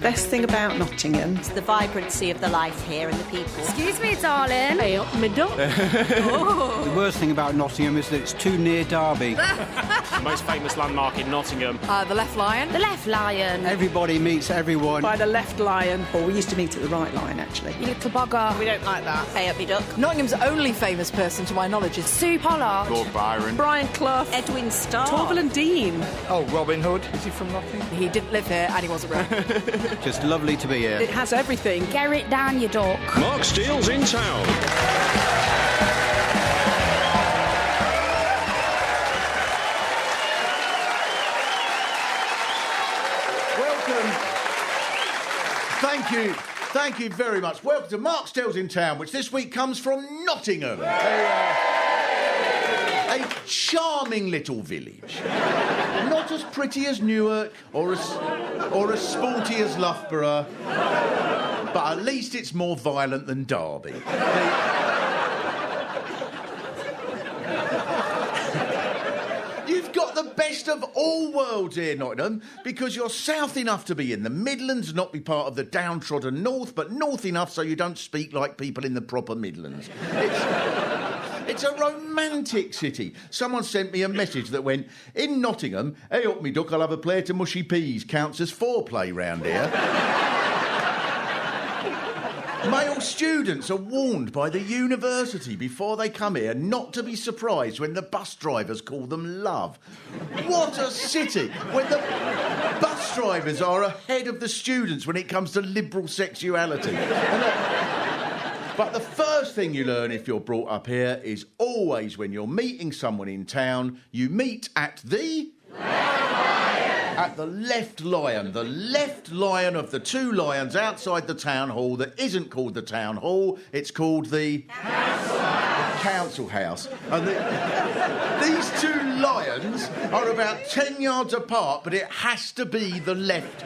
Best thing about Nottingham. It's the vibrancy of the life here and the people. Excuse me, darling. Hey, up me duck. The worst thing about Nottingham is that it's too near Derby. The most famous landmark in Nottingham. The Left Lion. The Left Lion. Everybody meets everyone. By the left lion. Or we used to meet at the right lion, actually. You little bugger. We don't like that. Pay up me duck. Nottingham's only famous person, to my knowledge, is Sue Pollard. Lord Byron. Brian Clough. Edwin Starr. Torval and Dean. Oh, Robin Hood. Is he from Nottingham? He didn't live here and he wasn't around. Just lovely to be here. It has everything. Get it down, you duck. Mark Steele's in town. Welcome. Thank you very much. Welcome to Mark Steele's in town, which this week comes from Nottingham. A charming little village. Not as pretty as Newark or as sporty as Loughborough, but at least it's more violent than Derby. You've got the best of all worlds here, Nottingham, because you're south enough to be in the Midlands, not be part of the downtrodden north, but north enough so you don't speak like people in the proper Midlands. It's a romantic city. Someone sent me a message that went, in Nottingham, hey up me duck, I'll have a plate of mushy peas, counts as foreplay round here. Male students are warned by the university before they come here not to be surprised when the bus drivers call them love. What a city! When the bus drivers are ahead of the students when it comes to liberal sexuality. But the first thing you learn if you're brought up here is always when you're meeting someone in town, you meet at the... At the Left Lion. The Left Lion of the two lions outside the town hall that isn't called the town hall, it's called the... Council House. And these two lions are about 10 yards apart, but it has to be the Left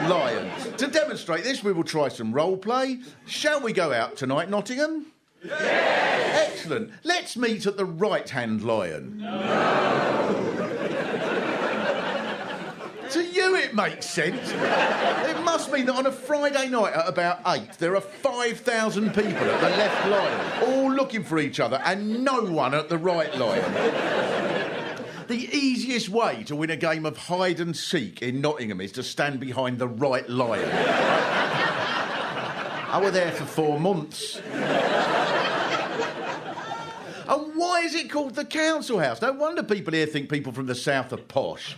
Lion. To demonstrate this, we will try some role play. Shall we go out tonight, Nottingham? Yes! Excellent. Let's meet at the right-hand lion. To you, it makes sense. It must mean that on a Friday night at about 8, there are 5,000 people at the Left Lion, all looking for each other, and no one at the right lion. The easiest way to win a game of hide and seek in Nottingham is to stand behind the right lion. I was there for 4 months. And why is it called the Council House? No wonder people here think people from the south are posh.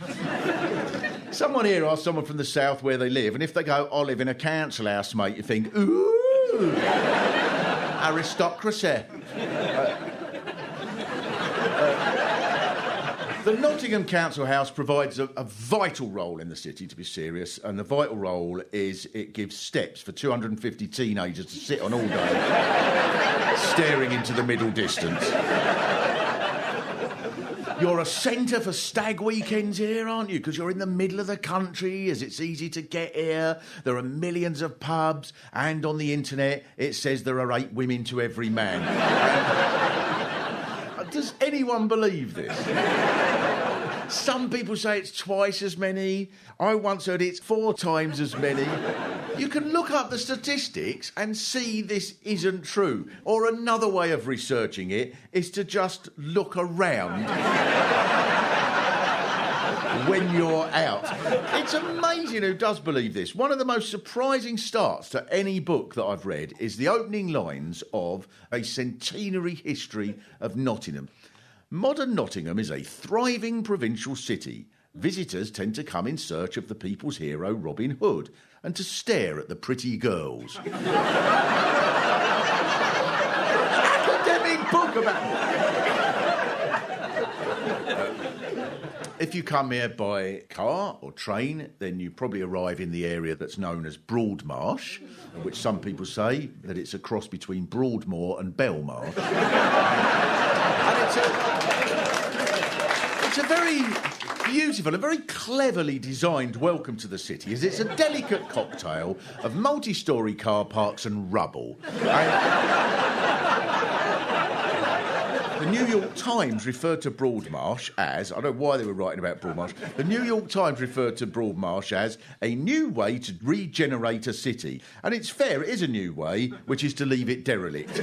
Someone here asks someone from the south where they live, and if they go, I live in a council house, mate, you think, ooh, aristocracy. The Nottingham Council House provides a vital role in the city, to be serious, and the vital role is it gives steps for 250 teenagers to sit on all day, staring into the middle distance. You're a centre for stag weekends here, aren't you? Because you're in the middle of the country, as it's easy to get here. There are millions of pubs, and on the internet it says there are 8 women to every man. Does anyone believe this? Some people say it's twice as many. I once heard it's 4 times as many. You can look up the statistics and see this isn't true. Or another way of researching it is to just look around when you're out. It's amazing who does believe this. One of the most surprising starts to any book that I've read is the opening lines of A Centenary History of Nottingham. Modern Nottingham is a thriving provincial city. Visitors tend to come in search of the people's hero, Robin Hood, and to stare at the pretty girls. Academic book about... If you come here by car or train, then you probably arrive in the area that's known as Broadmarsh, which some people say that it's a cross between Broadmoor and Belmarsh. And it's a very beautiful and very cleverly designed welcome to the city, as it's a delicate cocktail of multi-storey car parks and rubble. The New York Times referred to Broadmarsh as, I don't know why they were writing about Broadmarsh, the New York Times referred to Broadmarsh as a new way to regenerate a city. And it's fair, it is a new way, which is to leave it derelict.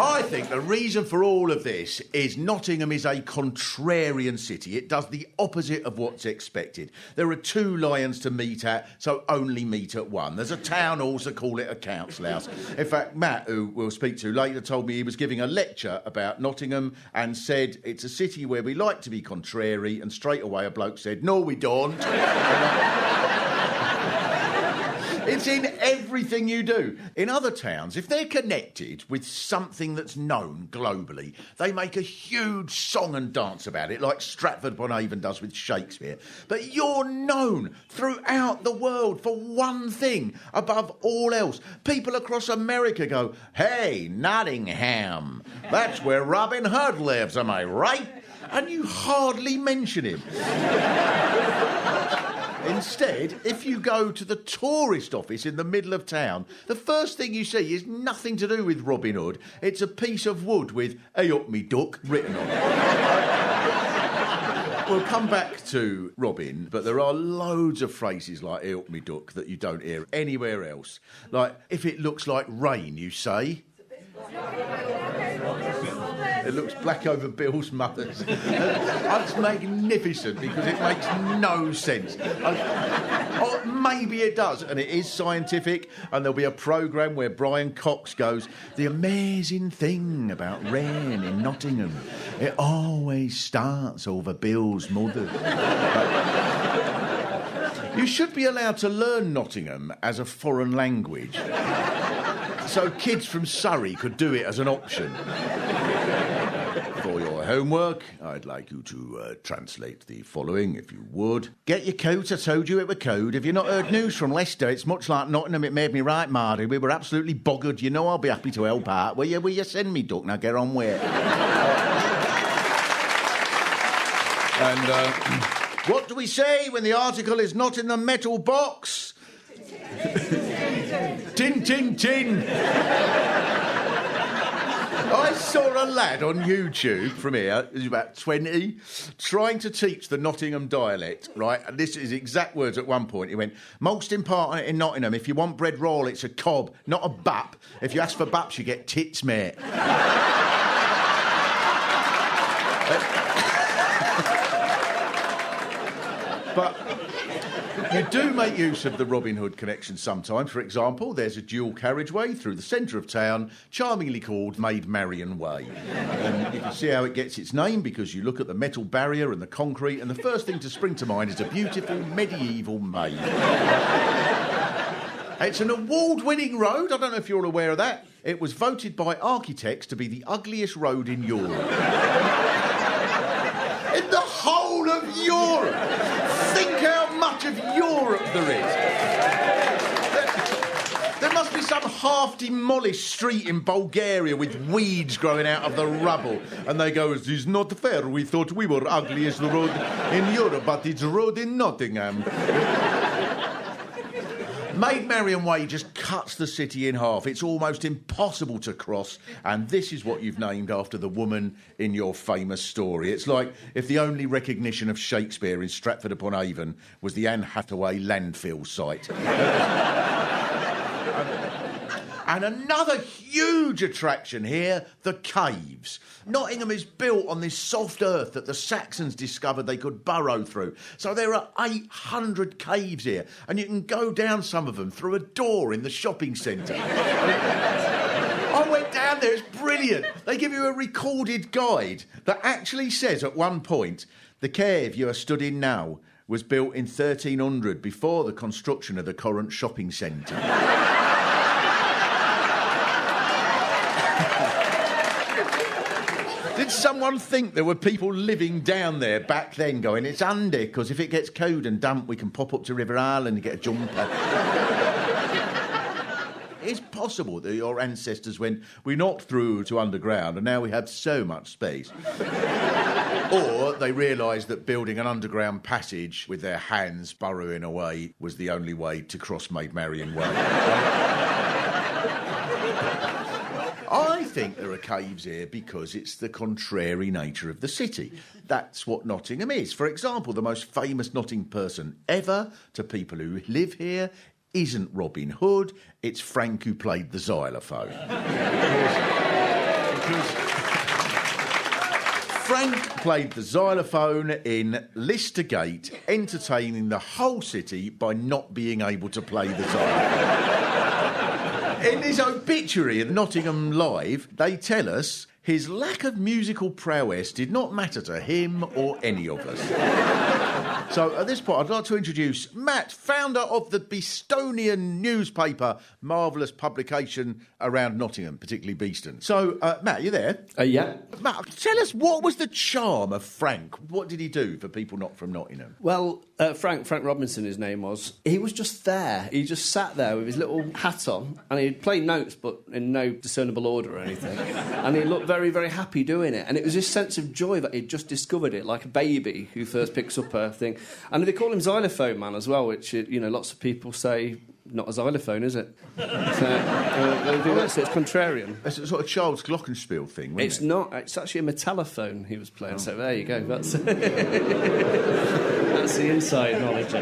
I think the reason for all of this is Nottingham is a contrarian city. It does the opposite of what's expected. There are 2 lions to meet at, so only meet at one. There's a town hall, so call it a council house. In fact, Matt, who we'll speak to later, told me he was giving a lecture about Nottingham and said it's a city where we like to be contrary, and straight away a bloke said, no, we don't. It's in everything you do. In other towns, if they're connected with something that's known globally, they make a huge song and dance about it, like Stratford-upon-Avon does with Shakespeare. But you're known throughout the world for one thing above all else. People across America go, hey, Nottingham, that's where Robin Hood lives, am I right? And you hardly mention him. Instead, if you go to the tourist office in the middle of town, the first thing you see is nothing to do with Robin Hood. It's a piece of wood with "Hey up me duck" written on it. We'll come back to Robin, but there are loads of phrases like "Hey up me duck" that you don't hear anywhere else. Like, if it looks like rain, you say... It looks black over Bill's mother's. That's magnificent because it makes no sense. Or maybe it does, and it is scientific, and there'll be a programme where Brian Cox goes, the amazing thing about rain in Nottingham, it always starts over Bill's mother. You should be allowed to learn Nottingham as a foreign language. So kids from Surrey could do it as an option. For your homework, I'd like you to translate the following, if you would. Get your coat, I told you it were code. Have you not heard news from Leicester? It's much like Nottingham, it made me right, Marty. We were absolutely buggered. You know I'll be happy to help out. Will you send me, Duck? Now get on with it. And what do we say when the article is not in the metal box? Tin, tin, tin. I saw a lad on YouTube from here, he was about 20, trying to teach the Nottingham dialect, right? And this is exact words at one point. He went, most important in Nottingham, if you want bread roll, it's a cob, not a bap. If you ask for baps, you get tits, mate. But you do make use of the Robin Hood connection sometimes. For example, there's a dual carriageway through the centre of town, charmingly called Maid Marian Way. And you can see how it gets its name because you look at the metal barrier and the concrete, and the first thing to spring to mind is a beautiful medieval maid. It's an award-winning road. I don't know if you're aware of that. It was voted by architects to be the ugliest road in Europe. In the whole of Europe! Think how much of Europe there is. There must be some half-demolished street in Bulgaria with weeds growing out of the rubble. And they go, this is not fair. We thought we were ugliest road in Europe, but it's road in Nottingham. Maid Marian Way just cuts the city in half. It's almost impossible to cross, and this is what you've named after the woman in your famous story. It's like if the only recognition of Shakespeare in Stratford-upon-Avon was the Anne Hathaway landfill site. And another huge attraction here, the caves. Nottingham is built on this soft earth that the Saxons discovered they could burrow through. So there are 800 caves here, and you can go down some of them through a door in the shopping centre. I went down there, it's brilliant. They give you a recorded guide that actually says at one point, the cave you are stood in now was built in 1300 before the construction of the current shopping centre. Did someone think there were people living down there back then going, it's handy, because if it gets cold and damp, we can pop up to River Island and get a jumper? It's possible that your ancestors went, we knocked through to underground and now we have so much space. Or they realised that building an underground passage with their hands burrowing away was the only way to cross Maid Marian Way. I think there are caves here because it's the contrary nature of the city. That's what Nottingham is. For example, the most famous Nottingham person ever to people who live here isn't Robin Hood, it's Frank who played the xylophone. because Frank played the xylophone in Lister Gate, entertaining the whole city by not being able to play the xylophone. In his obituary in Nottingham Live, they tell us his lack of musical prowess did not matter to him or any of us. So at this point, I'd like to introduce Matt, founder of the Beestonian newspaper, marvellous publication around Nottingham, particularly Beeston. So, Matt, you there? Yeah. Matt, tell us, what was the charm of Frank? What did he do for people not from Nottingham? Well, Frank Robinson, his name was. He was just there. He just sat there with his little hat on, and he'd play notes, but in no discernible order or anything. And he looked very, very happy doing it. And it was this sense of joy that he'd just discovered it, like a baby who first picks up a thing. And they call him Xylophone Man as well, which, lots of people say, not a xylophone, is it? So, it's contrarian. It's a sort of child's glockenspiel thing, It's it? not. It's actually a metallophone he was playing. Oh. So there you go. That's that's the inside knowledge.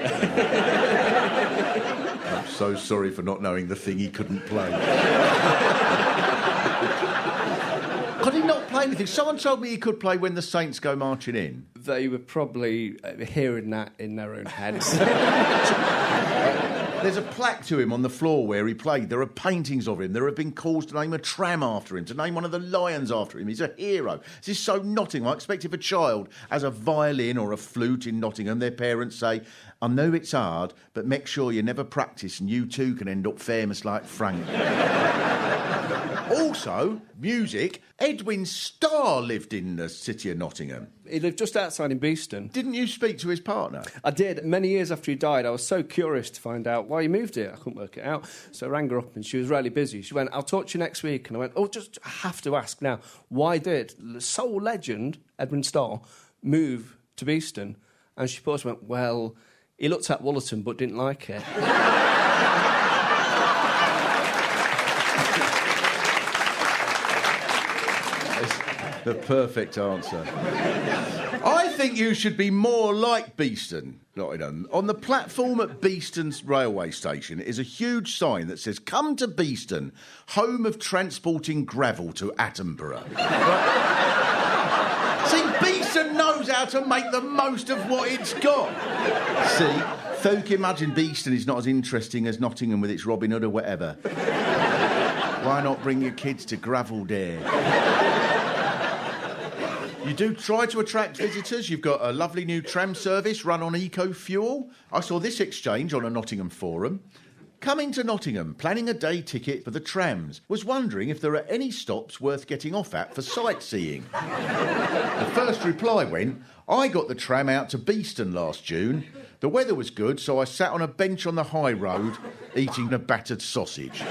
I'm so sorry for not knowing the thing he couldn't play. Could he not play anything? Someone told me he could play When the Saints Go Marching In. They were probably hearing that in their own heads. There's a plaque to him on the floor where he played. There are paintings of him. There have been calls to name a tram after him, to name one of the lions after him. He's a hero. This is so Nottingham. I expect if a child has a violin or a flute in Nottingham, their parents say, I know it's hard, but make sure you never practice and you too can end up famous like Frank. Also, music. Edwin Starr lived in the city of Nottingham. He lived just outside in Beeston. Didn't you speak to his partner? I did. Many years after he died, I was so curious to find out why he moved here. I couldn't work it out. So I rang her up and she was really busy. She went, I'll talk to you next week. And I went, I have to ask now, why did the soul legend, Edwin Starr, move to Beeston? And she paused and went, well, he looked at Wollerton but didn't like it. The perfect answer. I think you should be more like Beeston, Nottingham. On the platform at Beeston's railway station is a huge sign that says, come to Beeston, home of transporting gravel to Attenborough. See, Beeston knows how to make the most of what it's got. See, folk imagine Beeston is not as interesting as Nottingham with its Robin Hood or whatever. Why not bring your kids to Gravel Dare? You do try to attract visitors. You've got a lovely new tram service run on eco-fuel. I saw this exchange on a Nottingham forum. Coming to Nottingham, planning a day ticket for the trams. Was wondering if there are any stops worth getting off at for sightseeing. The first reply went, I got the tram out to Beeston last June. The weather was good, so I sat on a bench on the high road eating a battered sausage.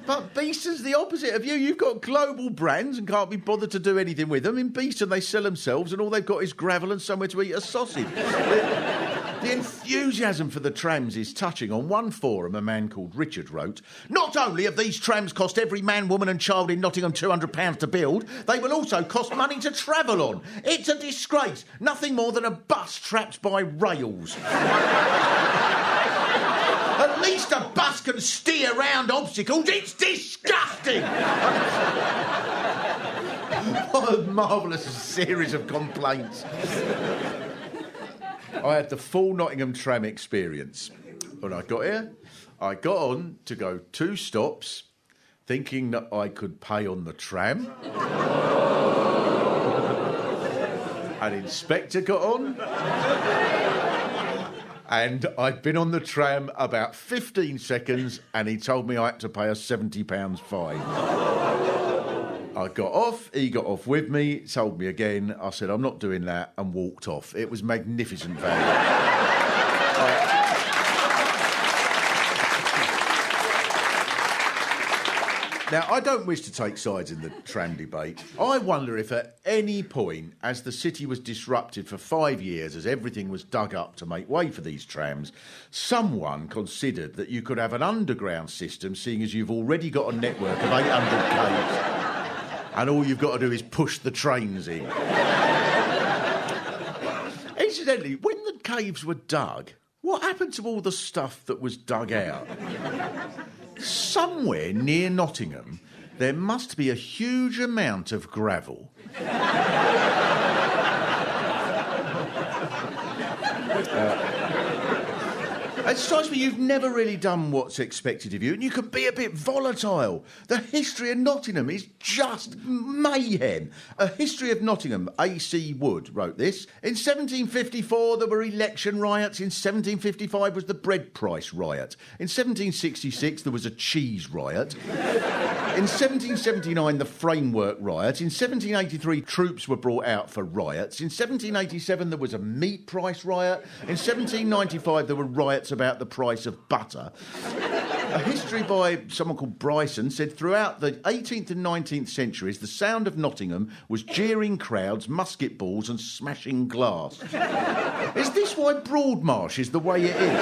But Beeston's the opposite of you. You've got global brands and can't be bothered to do anything with them. In Beeston, they sell themselves and all they've got is gravel and somewhere to eat a sausage. The enthusiasm for the trams is touching. On one forum, a man called Richard wrote, not only have these trams cost every man, woman and child in Nottingham £200 to build, they will also cost money to travel on. It's a disgrace. Nothing more than a bus trapped by rails. At least a bus can steer around obstacles. It's disgusting! What a marvellous series of complaints. I had the full Nottingham tram experience. When I got here, I got on to go 2 stops, thinking that I could pay on the tram. An inspector got on. And I'd been on the tram about 15 seconds and he told me I had to pay a £70 fine. I got off, he got off with me, told me again. I said, I'm not doing that, and walked off. It was magnificent value. Now, I don't wish to take sides in the tram debate. I wonder if at any point, as the city was disrupted for 5 years, as everything was dug up to make way for these trams, someone considered that you could have an underground system, seeing as you've already got a network of 800 caves, and all you've got to do is push the trains in. Incidentally, when the caves were dug, what happened to all the stuff that was dug out? Somewhere near Nottingham, there must be a huge amount of gravel. It strikes me you've never really done what's expected of you, and you can be a bit volatile. The history of Nottingham is just mayhem. A History of Nottingham, A.C. Wood wrote this. In 1754, there were election riots. In 1755 was the bread price riot. In 1766, there was a cheese riot. In 1779, the framework riot. In 1783, troops were brought out for riots. In 1787, there was a meat price riot. In 1795, there were riots about the price of butter. A history by someone called Bryson said throughout the 18th and 19th centuries, the sound of Nottingham was jeering crowds, musket balls and smashing glass. Is this why Broadmarsh is the way it is?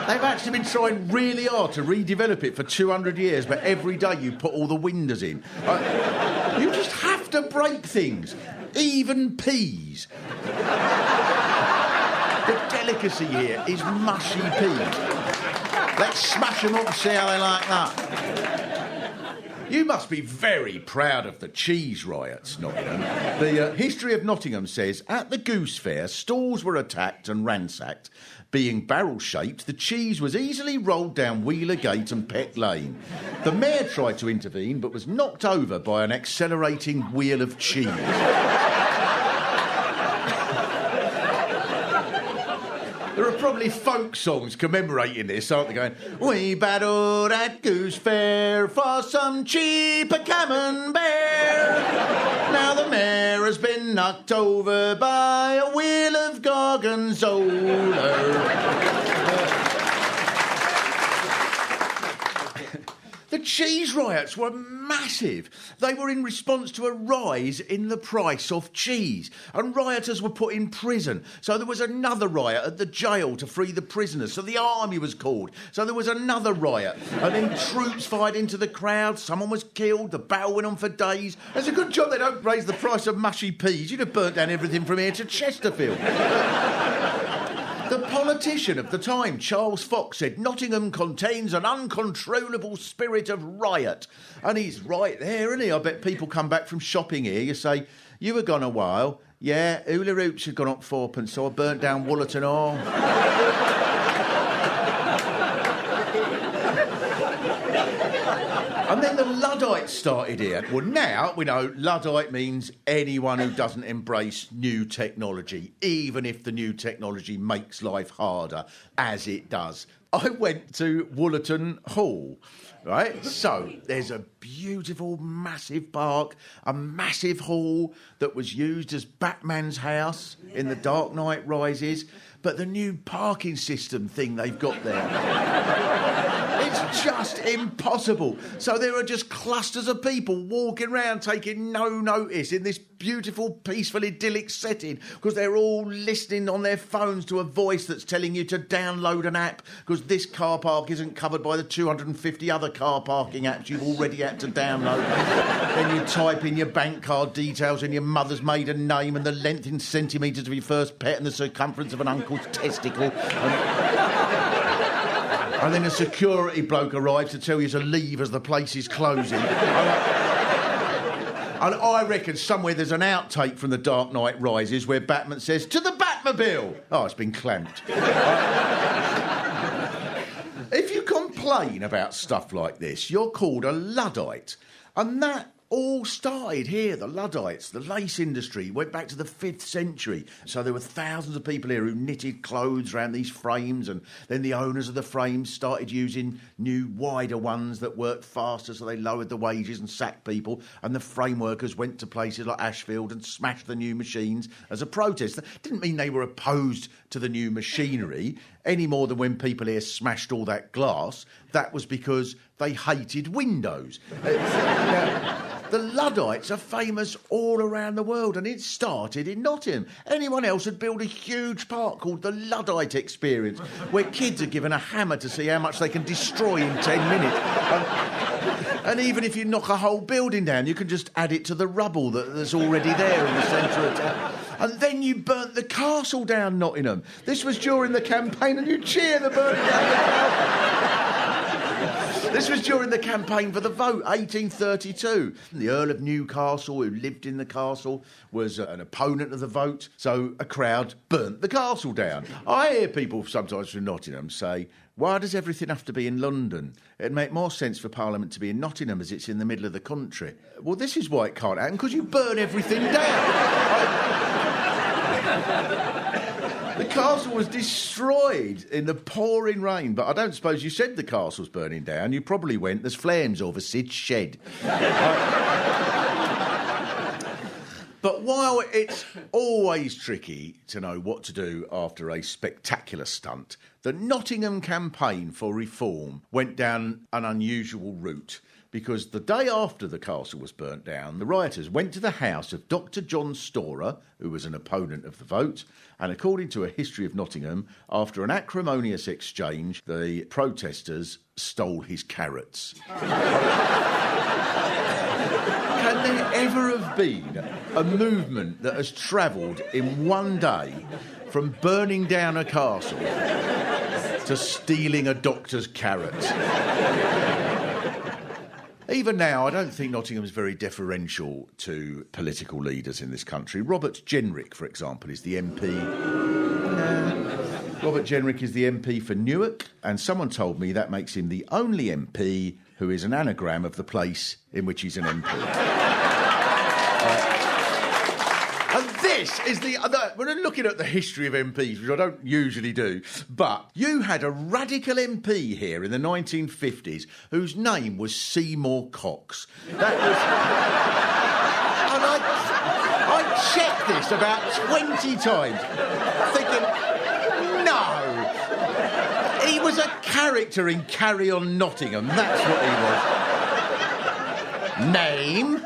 They've actually been trying really hard to redevelop it for 200 years, but every day you put all the windows in. You just have to break things, even peas. The delicacy here is mushy peas. Let's smash them up and see how they like that. You must be very proud of the cheese riots, Nottingham. The History of Nottingham says, at the Goose Fair, stalls were attacked and ransacked. Being barrel-shaped, the cheese was easily rolled down Wheeler Gate and Peck Lane. The mayor tried to intervene, but was knocked over by an accelerating wheel of cheese. There are probably folk songs commemorating this, aren't they, going, we battled at Goose Fair for some cheaper camembert. Now the mayor has been knocked over by a wheel of gorgonzola. The cheese riots were massive. They were in response to a rise in the price of cheese, and rioters were put in prison. So there was another riot at the jail to free the prisoners. So the army was called. So there was another riot. And then troops fired into the crowd. Someone was killed. The battle went on for days. It's a good job they don't raise the price of mushy peas. You'd have burnt down everything from here to Chesterfield. The politician of the time, Charles Fox, said Nottingham contains an uncontrollable spirit of riot. And he's right there, isn't he? I bet people come back from shopping here, you say, you were gone a while. Yeah, hula hoops had gone up 4p, so I burnt down Wollerton Hall. And then the Luddites started here. Well, now we know Luddite means anyone who doesn't embrace new technology, even if the new technology makes life harder, as it does. I went to Wollerton Hall, right? So there's a beautiful, massive park, a massive hall that was used as Batman's house in The Dark Knight Rises, but the new parking system thing they've got there, it's just impossible. So there are just clusters of people walking around taking no notice in this beautiful, peaceful, idyllic setting because they're all listening on their phones to a voice that's telling you to download an app because this car park isn't covered by the 250 other car parking apps you've already had to download. Then you type in your bank card details and your mother's maiden name and the length in centimetres of your first pet and the circumference of an uncle's testicle. And then a security bloke arrives to tell you to leave as the place is closing. And I reckon somewhere there's an outtake from The Dark Knight Rises where Batman says, to the Batmobile! Oh, it's been clamped. If you complain about stuff like this, you're called a Luddite. And that all started here, the Luddites, the lace industry, went back to the 5th century. So there were thousands of people here who knitted clothes around these frames, and then the owners of the frames started using new, wider ones that worked faster, so they lowered the wages and sacked people, and the frame workers went to places like Ashfield and smashed the new machines as a protest. That didn't mean they were opposed to the new machinery, any more than when people here smashed all that glass. That was because they hated windows. Now, the Luddites are famous all around the world, and it started in Nottingham. Anyone else would build a huge park called the Luddite Experience, where kids are given a hammer to see how much they can destroy in 10 minutes. And even if you knock a whole building down, you can just add it to the rubble that's already there in the centre of town. And then you burnt the castle down, Nottingham. This was during the campaign, and you cheer the burning down the castle. This was during the campaign for the vote, 1832. The Earl of Newcastle, who lived in the castle, was an opponent of the vote, so a crowd burnt the castle down. I hear people sometimes from Nottingham say, why does everything have to be in London? It'd make more sense for Parliament to be in Nottingham, as it's in the middle of the country. Well, this is why it can't happen, because you burn everything down. The castle was destroyed in the pouring rain, but I don't suppose you said the castle's burning down. You probably went, there's flames over Sid's shed. But while it's always tricky to know what to do after a spectacular stunt, the Nottingham campaign for reform went down an unusual route. Because the day after the castle was burnt down, the rioters went to the house of Dr. John Storer, who was an opponent of the vote, and according to a history of Nottingham, after an acrimonious exchange, the protesters stole his carrots. Can there ever have been a movement that has travelled in one day from burning down a castle to stealing a doctor's carrots? Even now, I don't think Nottingham's very deferential to political leaders in this country. Robert Jenrick, for example, is the MP. Robert Jenrick is the MP for Newark, and someone told me that makes him the only MP who is an anagram of the place in which he's an MP. And this is we're looking at the history of MPs, which I don't usually do, but you had a radical MP here in the 1950s whose name was Seymour Cox. That was... And I checked this about 20 times, thinking, no, he was a character in Carry On Nottingham, that's what he was. Name...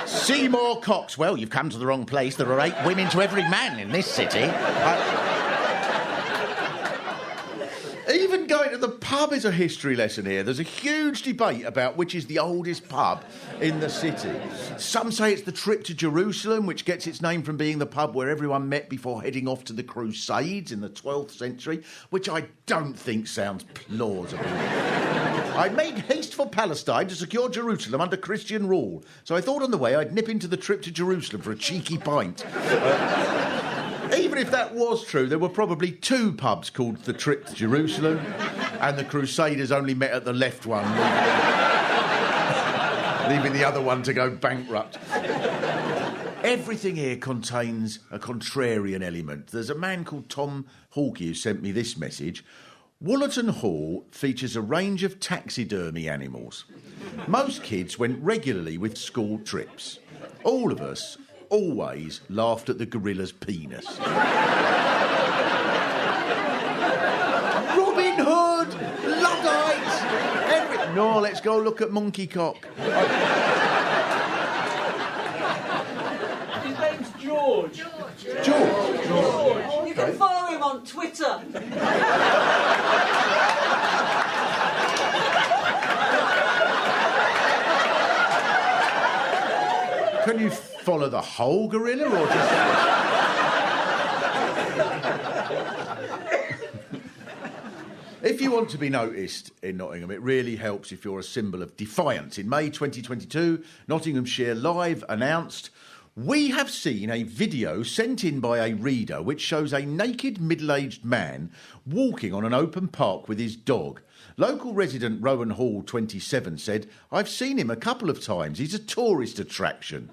Seymour Cox. Well, you've come to the wrong place. There are 8 women to every man in this city. Even going to the pub is a history lesson here. There's a huge debate about which is the oldest pub in the city. Some say it's the Trip to Jerusalem, which gets its name from being the pub where everyone met before heading off to the Crusades in the 12th century, which I don't think sounds plausible. I made haste for Palestine to secure Jerusalem under Christian rule, so I thought on the way I'd nip into the Trip to Jerusalem for a cheeky pint. Even if that was true, there were probably 2 pubs called the Trip to Jerusalem, and the Crusaders only met at the left one, leaving the other one to go bankrupt. Everything here contains a contrarian element. There's a man called Tom Hawkey who sent me this message. Woollerton Hall features a range of taxidermy animals. Most kids went regularly with school trips. All of us always laughed at the gorilla's penis. Robin Hood, Luddites, everything. No, let's go look at Monkey Cock. His name's George. George. You can follow him on Twitter. Can you follow the whole gorilla or just... If you want to be noticed in Nottingham, it really helps if you're a symbol of defiance. In May 2022, Nottinghamshire Live announced, "We have seen a video sent in by a reader which shows a naked middle-aged man walking on an open park with his dog. Local resident Rowan Hall, 27, said, I've seen him a couple of times. He's a tourist attraction."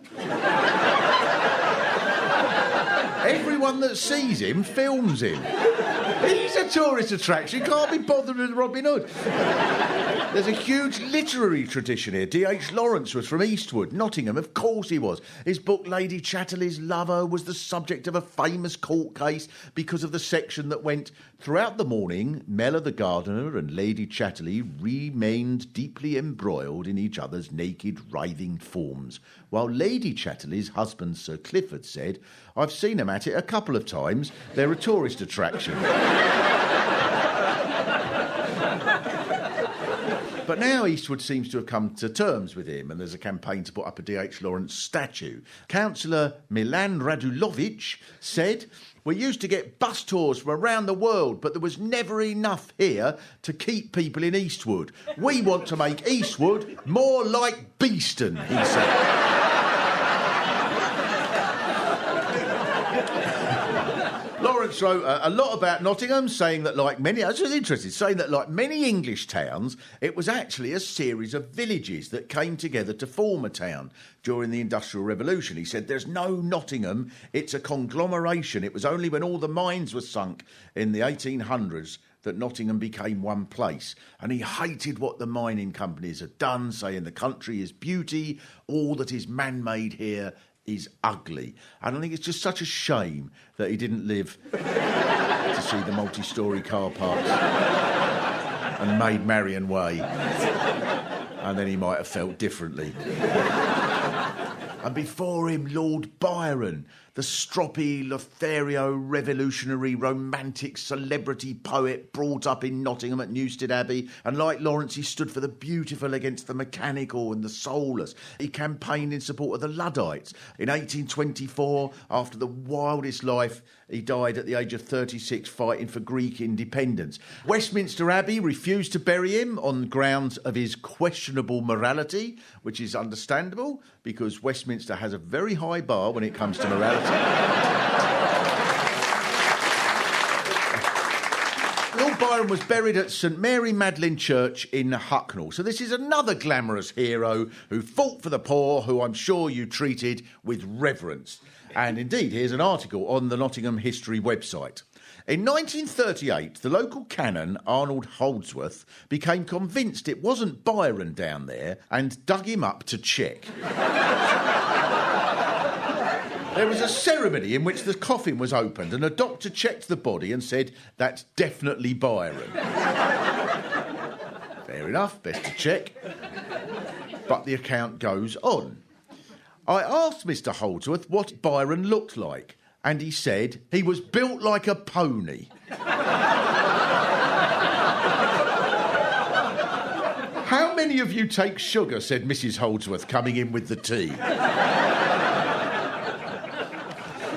Everyone everyone that sees him films him. He's a tourist attraction. Can't be bothered with Robin Hood. There's a huge literary tradition here. D.H. Lawrence was from Eastwood, Nottingham. Of course he was. His book Lady Chatterley's Lover was the subject of a famous court case because of the section that went, throughout the morning, Mella the gardener and Lady Chatterley remained deeply embroiled in each other's naked, writhing forms, while Lady Chatterley's husband, Sir Clifford, said, I've seen them at it a couple of times. They're a tourist attraction. But now Eastwood seems to have come to terms with him, and there's a campaign to put up a D.H. Lawrence statue. Councillor Milan Radulovic said, we used to get bus tours from around the world, but there was never enough here to keep people in Eastwood. We want to make Eastwood more like Beeston, he said. Lawrence wrote a lot about Nottingham, saying that like many... This was interesting, saying that like many English towns, it was actually a series of villages that came together to form a town during the Industrial Revolution. He said, there's no Nottingham, it's a conglomeration. It was only when all the mines were sunk in the 1800s that Nottingham became one place. And he hated what the mining companies had done, saying the country is beauty, all that is man-made here is ugly. And I think it's just such a shame that he didn't live to see the multi-storey car parks and Maid Marian Way. And then he might have felt differently. And before him, Lord Byron, the stroppy, Lothario, revolutionary, romantic celebrity poet brought up in Nottingham at Newstead Abbey. And like Lawrence, he stood for the beautiful against the mechanical and the soulless. He campaigned in support of the Luddites. In 1824, after the wildest life, he died at the age of 36 fighting for Greek independence. Westminster Abbey refused to bury him on grounds of his questionable morality, which is understandable because Westminster has a very high bar when it comes to morality. Lord Byron was buried at St Mary Magdalene Church in Hucknall. So this is another glamorous hero who fought for the poor, who I'm sure you treated with reverence. And indeed, here's an article on the Nottingham History website. In 1938, the local canon, Arnold Holdsworth, became convinced it wasn't Byron down there and dug him up to check. There was a ceremony in which the coffin was opened and a doctor checked the body and said, that's definitely Byron. Fair enough, best to check. But the account goes on. I asked Mr. Holdsworth what Byron looked like, and he said he was built like a pony. How many of you take sugar, said Mrs. Holdsworth, coming in with the tea.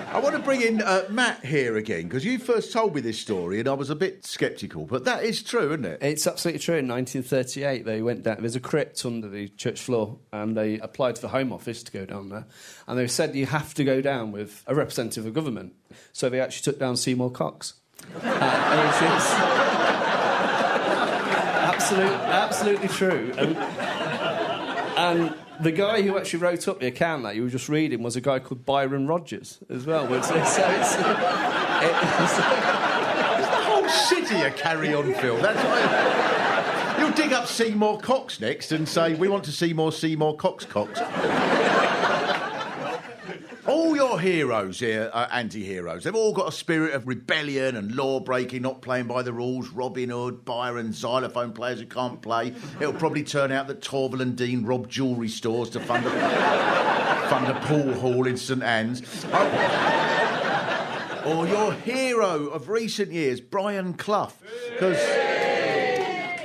I want to bring in Matt here again, because you first told me this story and I was a bit sceptical, but that is true, isn't it? It's absolutely true. In 1938, they went down. There's a crypt under the church floor, and they applied to the Home Office to go down there. And they said you have to go down with a representative of government. So they actually took down Seymour Cox. And it's absolutely true. And the guy who actually wrote up the account that you were just reading was a guy called Byron Rogers as well. So it's the whole city a carry-on film. That's why you'll dig up Seymour Cox next and say, we want to see more Seymour Cox. All your heroes here are anti-heroes. They've all got a spirit of rebellion and law-breaking, not playing by the rules. Robin Hood, Byron, xylophone players who can't play. It'll probably turn out that Torval and Dean robbed jewellery stores to fund a pool hall in St Anne's. Or your hero of recent years, Brian Clough. Because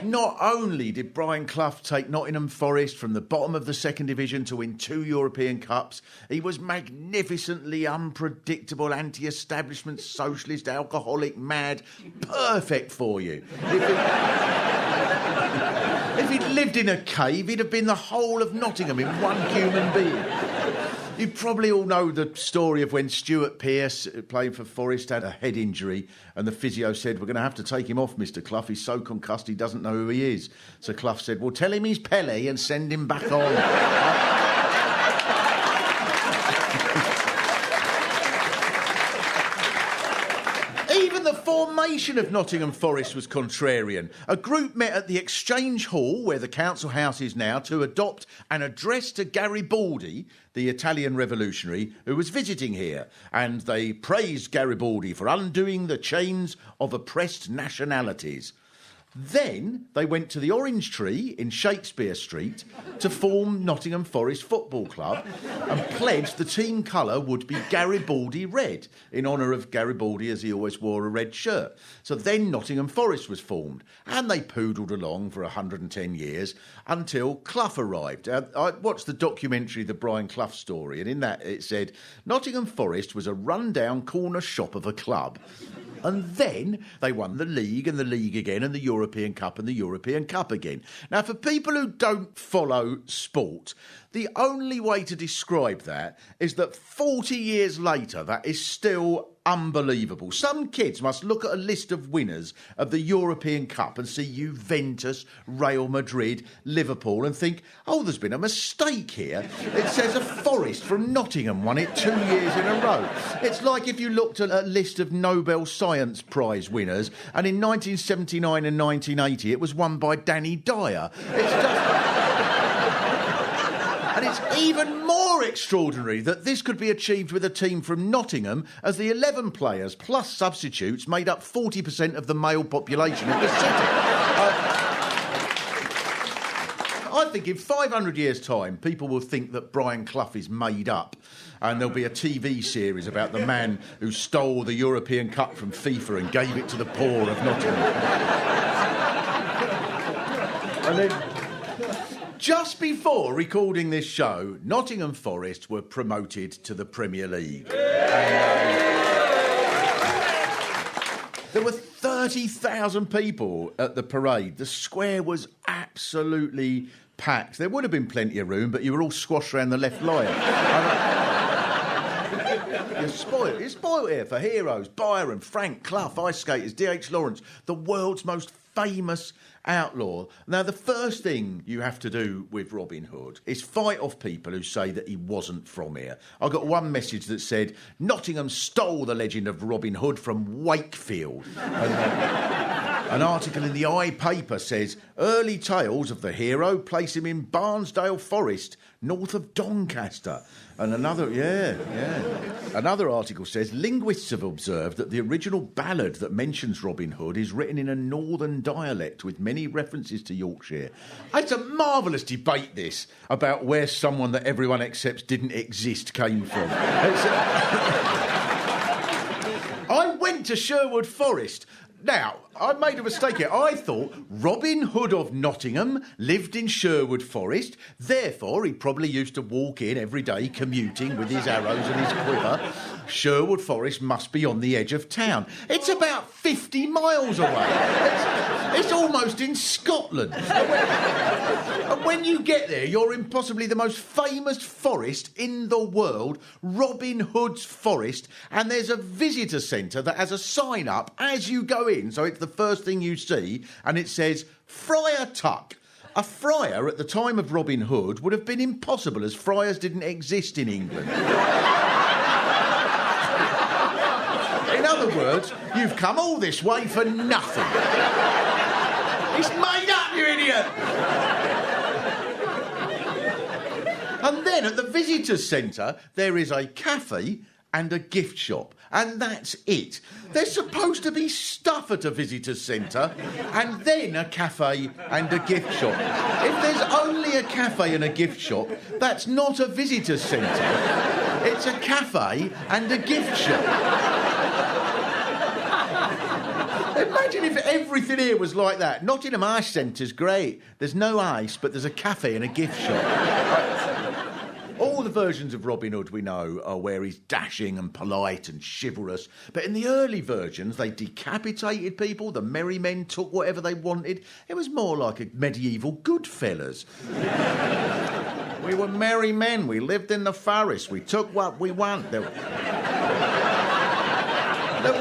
not only did Brian Clough take Nottingham Forest from the bottom of the second division to win 2 European Cups, he was magnificently unpredictable, anti-establishment, socialist, alcoholic, mad, perfect for you. If he'd lived in a cave, he'd have been the whole of Nottingham in one human being. You probably all know the story of when Stuart Pearce, playing for Forest, had a head injury and the physio said, we're going to have to take him off, Mr. Clough. He's so concussed he doesn't know who he is. So Clough said, well, tell him he's Pele and send him back on. formation of Nottingham Forest was contrarian. A group met at the Exchange Hall, where the council house is now, to adopt an address to Garibaldi, the Italian revolutionary, who was visiting here. And they praised Garibaldi for undoing the chains of oppressed nationalities. Then they went to the Orange Tree in Shakespeare Street to form Nottingham Forest Football Club and pledged the team colour would be Garibaldi red, in honour of Garibaldi as he always wore a red shirt. So then Nottingham Forest was formed, and they poodled along for 110 years until Clough arrived. I watched the documentary The Brian Clough Story, and in that it said Nottingham Forest was a run-down corner shop of a club. And then they won the league and the league again and the European Cup and the European Cup again. Now, for people who don't follow sport, the only way to describe that is that 40 years later, that is still unbelievable. Some kids must look at a list of winners of the European Cup and see Juventus, Real Madrid, Liverpool and think, oh, there's been a mistake here. It says a Forest from Nottingham won it 2 years in a row. It's like if you looked at a list of Nobel Science Prize winners and in 1979 and 1980 it was won by Danny Dyer. It's just... And it's even more extraordinary that this could be achieved with a team from Nottingham, as the 11 players plus substitutes made up 40% of the male population of the city. I think in 500 years' time, people will think that Brian Clough is made up, and there'll be a TV series about the man who stole the European Cup from FIFA and gave it to the poor of Nottingham. And then... just before recording this show, Nottingham Forest were promoted to the Premier League. There were 30,000 people at the parade. The square was absolutely packed. There would have been plenty of room, but you were all squashed around the left line. You're spoiled here for heroes. Byron, Frank, Clough, ice skaters, D.H. Lawrence, the world's most famous outlaw. Now, the first thing you have to do with Robin Hood is fight off people who say that he wasn't from here. I got one message that said, Nottingham stole the legend of Robin Hood from Wakefield. An article in the I paper says, early tales of the hero place him in Barnsdale Forest, north of Doncaster. And another article says, linguists have observed that the original ballad that mentions Robin Hood is written in a northern dialect with many references to Yorkshire. It's a marvellous debate, this, about where someone that everyone accepts didn't exist came from. I went to Sherwood Forest. Now, I made a mistake here. I thought Robin Hood of Nottingham lived in Sherwood Forest. Therefore, he probably used to walk in every day commuting with his arrows and his quiver. Sherwood Forest must be on the edge of town. It's about 50 miles away. It's almost in Scotland. And when you get there, you're in possibly the most famous forest in the world, Robin Hood's Forest, and there's a visitor centre that has a sign up as you go in, so it's the first thing you see, and it says Friar Tuck. A friar at the time of Robin Hood would have been impossible, as friars didn't exist in England. In other words, you've come all this way for nothing. It's made up, you idiot! And then at the visitors' centre, there is a cafe and a gift shop. And that's it. There's supposed to be stuff at a visitors' centre and then a cafe and a gift shop. If there's only a cafe and a gift shop, that's not a visitors' centre. It's a cafe and a gift shop. Imagine if everything here was like that. Nottingham Ice Centre's great. There's no ice, but there's a cafe and a gift shop. All the versions of Robin Hood we know are where he's dashing and polite and chivalrous. But in the early versions, they decapitated people, the merry men took whatever they wanted. It was more like a medieval Goodfellas. We were merry men, we lived in the forest, we took what we want. There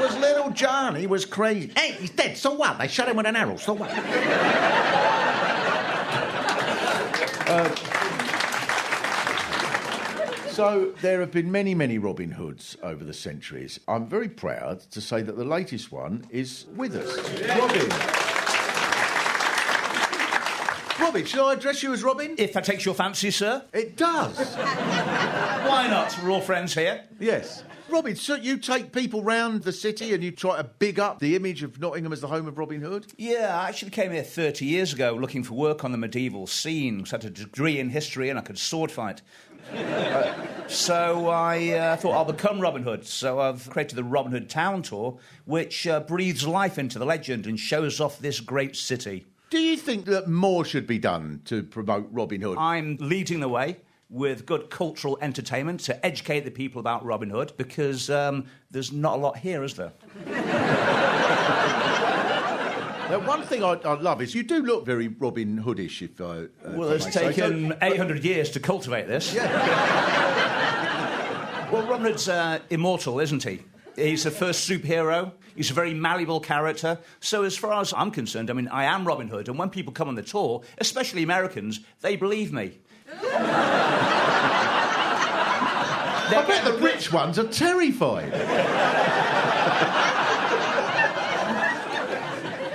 was little John, he was crazy. Hey, he's dead, so what? They shot him with an arrow, so what? So there have been many, many Robin Hoods over the centuries. I'm very proud to say that the latest one is with us. Robin. Robin, shall I address you as Robin? If that takes your fancy, sir. It does. Why not? We're all friends here. Yes. Robin, so you take people round the city and you try to big up the image of Nottingham as the home of Robin Hood? Yeah, I actually came here 30 years ago looking for work on the medieval scene. I had a degree in history and I could sword fight. So I thought I'll become Robin Hood. So I've created the Robin Hood Town Tour, which breathes life into the legend and shows off this great city. Do you think that more should be done to promote Robin Hood? I'm leading the way with good cultural entertainment to educate the people about Robin Hood, because there's not a lot here, is there? Now, one thing I love is you do look very Robin Hoodish, if I... Well, it's taken 800 years to cultivate this. Yeah. Well, Robin Hood's immortal, isn't he? He's the first superhero. He's a very malleable character. So as far as I'm concerned, I mean, I am Robin Hood, and when people come on the tour, especially Americans, they believe me. I bet the rich ones are terrified.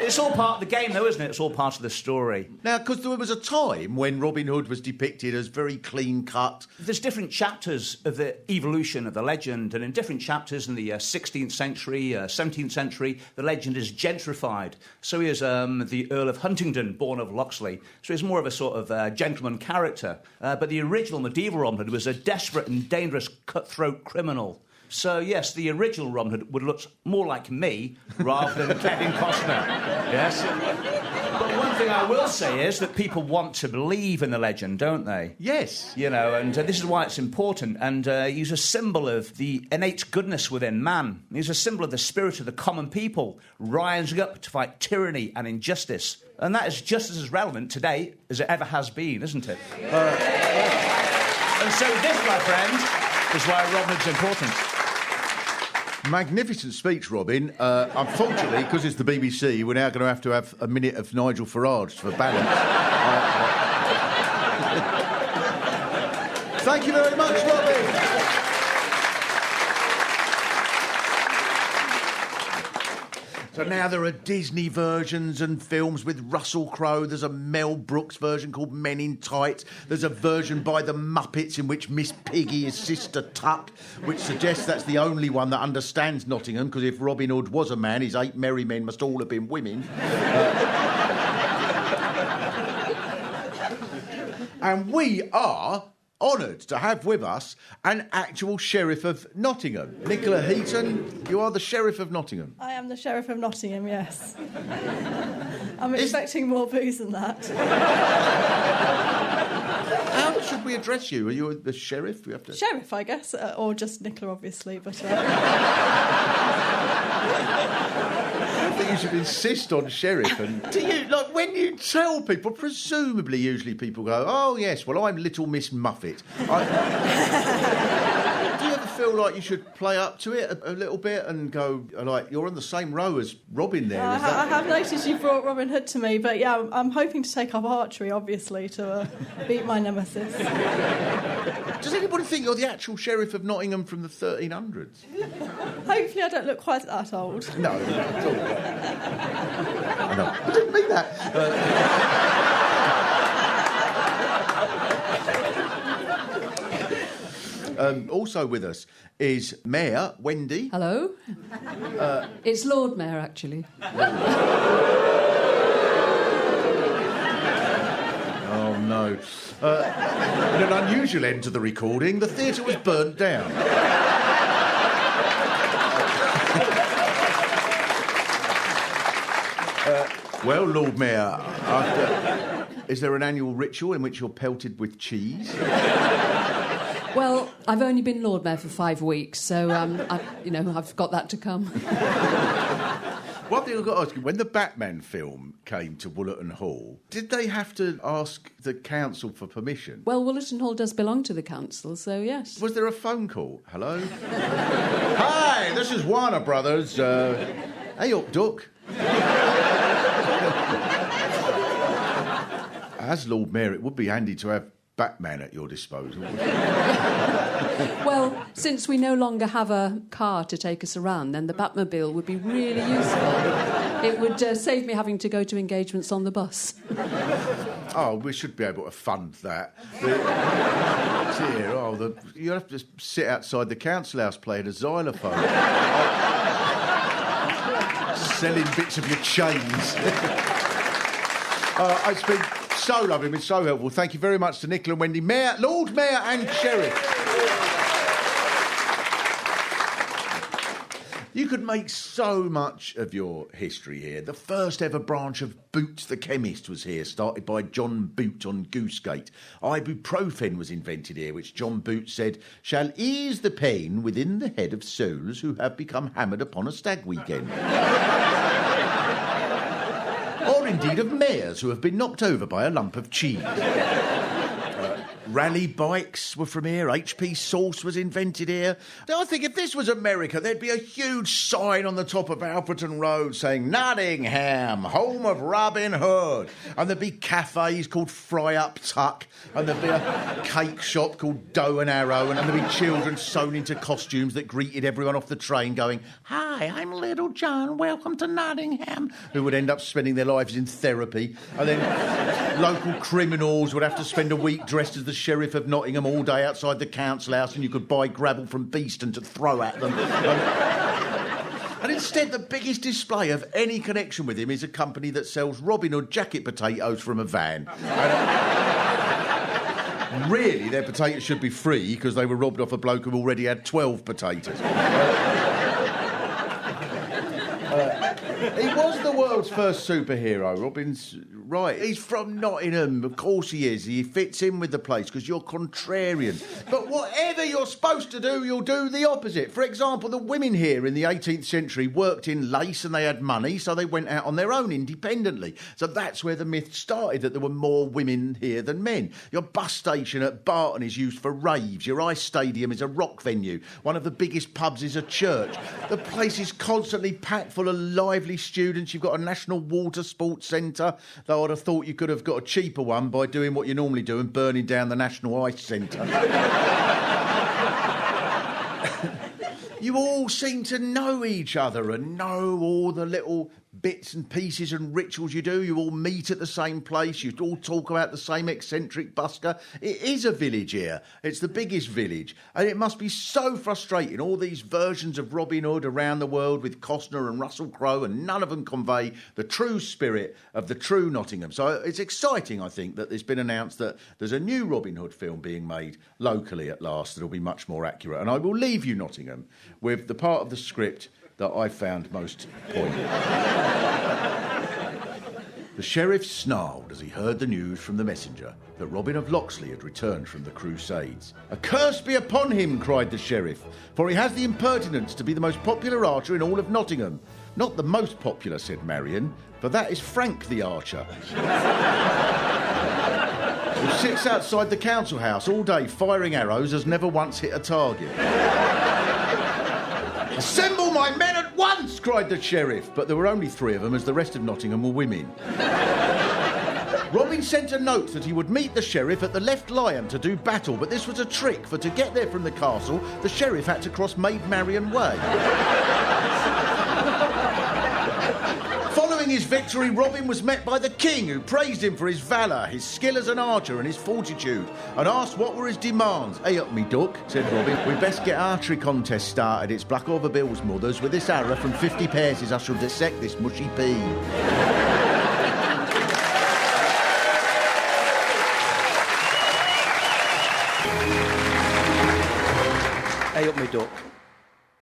It's all part of the game, though, isn't it? It's all part of the story. Now, because there was a time when Robin Hood was depicted as very clean-cut. There's different chapters of the evolution of the legend, and in different chapters in the 16th century, 17th century, the legend is gentrified. So he is the Earl of Huntingdon, born of Locksley. So he's more of a sort of gentleman character. But the original medieval Robin Hood was a desperate and dangerous cutthroat criminal. So, yes, the original Robin Hood would look more like me rather than Kevin Costner. Yes? But one thing I will say is that people want to believe in the legend, don't they? Yes. You know, and this is why it's important. And he's a symbol of the innate goodness within man. He's a symbol of the spirit of the common people rising up to fight tyranny and injustice. And that is just as relevant today as it ever has been, isn't it? And so this, my friend, is why Robin Hood's important. Magnificent speech, Robin. Unfortunately, because it's the BBC, we're now going to have a minute of Nigel Farage for balance. Thank you very much, Robin. So now there are Disney versions and films with Russell Crowe. There's a Mel Brooks version called Men in Tights. There's a version by the Muppets in which Miss Piggy is Sister Tuck, which suggests that's the only one that understands Nottingham, because if Robin Hood was a man, his 8 merry men must all have been women. And we are honoured to have with us an actual Sheriff of Nottingham. Nicola Heaton, you are the Sheriff of Nottingham. I am the Sheriff of Nottingham, yes. I'm expecting more booze than that. How should we address you? Are you the Sheriff? We have to... Sheriff, I guess, or just Nicola, obviously, but... I think you should insist on Sheriff. And do you, like, when you tell people, presumably, usually people go, oh, yes, well, I'm Little Miss Muffet. Do you ever feel like you should play up to it a little bit and go, like, you're on the same row as Robin there? I have noticed you brought Robin Hood to me, but, yeah, I'm hoping to take up archery, obviously, to beat my nemesis. Does anybody think you're the actual Sheriff of Nottingham from the 1300s? Hopefully I don't look quite that old. No, not at all. No, I didn't mean that. Also with us is Mayor Wendy. Hello. It's Lord Mayor, actually. Oh, no. In an unusual end to the recording, the theatre was burnt down. Well, Lord Mayor, is there an annual ritual in which you're pelted with cheese? Well, I've only been Lord Mayor for 5 weeks, so, I've got that to come. One thing I've got to ask you, when the Batman film came to Woollerton Hall, did they have to ask the council for permission? Well, Woollerton Hall does belong to the council, so yes. Was there a phone call? Hello? Hi, this is Warner Brothers. Hey up, Duck. As Lord Mayor, it would be handy to have Batman at your disposal. Well, since we no longer have a car to take us around, then the Batmobile would be really useful. It would save me having to go to engagements on the bus. Oh, we should be able to fund that. You have to sit outside the council house playing a xylophone. Selling bits of your chains. It's been so lovely, it's been so helpful. Thank you very much to Nicola and Wendy, Mayor, Lord Mayor and Sheriff. You could make so much of your history here. The first ever branch of Boots the Chemist was here, started by John Boot on Goosegate. Ibuprofen was invented here, which John Boot said shall ease the pain within the head of souls who have become hammered upon a stag weekend. Or indeed of mayors who have been knocked over by a lump of cheese. Rally bikes were from here. HP sauce was invented here. I think if this was America, there'd be a huge sign on the top of Alfreton Road saying Nottingham, home of Robin Hood. And there'd be cafes called Fry Up Tuck. And there'd be a cake shop called Dough and Arrow. And there'd be children sewn into costumes that greeted everyone off the train going, "Hi, I'm Little John. Welcome to Nottingham." Who would end up spending their lives in therapy. And then local criminals would have to spend a week dressed as the Sheriff of Nottingham all day outside the council house, and you could buy gravel from Beeston to throw at them. And instead, the biggest display of any connection with him is a company that sells Robin Hood jacket potatoes from a van. Really, their potatoes should be free because they were robbed off a bloke who already had 12 potatoes. He was the world's first superhero, Robin's right. He's from Nottingham, of course he is. He fits in with the place because you're contrarian. But whatever you're supposed to do, you'll do the opposite. For example, the women here in the 18th century worked in lace and they had money, so they went out on their own independently. So that's where the myth started, that there were more women here than men. Your bus station at Barton is used for raves. Your ice stadium is a rock venue. One of the biggest pubs is a church. The place is constantly packed full of lively students. You've got a national water sports centre, though I'd have thought you could have got a cheaper one by doing what you normally do and burning down the National Ice Centre. You all seem to know each other and know all the little bits and pieces and rituals you do. You all meet at the same place. You all talk about the same eccentric busker. It is a village here. It's the biggest village. And it must be so frustrating, all these versions of Robin Hood around the world with Costner and Russell Crowe, and none of them convey the true spirit of the true Nottingham. So it's exciting, I think, that it's been announced that there's a new Robin Hood film being made locally at last that'll be much more accurate. And I will leave you, Nottingham, with the part of the script that I found most poignant. The sheriff snarled as he heard the news from the messenger that Robin of Locksley had returned from the Crusades. "A curse be upon him," cried the sheriff, "for he has the impertinence to be the most popular archer in all of Nottingham." "Not the most popular," said Marion, "for that is Frank the archer, who sits outside the council house all day firing arrows, has never once hit a target." "Assemble my men at once!" cried the sheriff, but there were only 3 of them, as the rest of Nottingham were women. Robin sent a note that he would meet the sheriff at the Left Lion to do battle, but this was a trick, for to get there from the castle, the sheriff had to cross Maid Marian Way. Following his victory, Robin was met by the king, who praised him for his valour, his skill as an archer and his fortitude, and asked what were his demands. "Hey up, me duck," said Robin. "We best get archery contest started. It's Black Over Bill's mother's. With this arrow from 50 paces, I shall dissect this mushy pea." Hey up, me duck.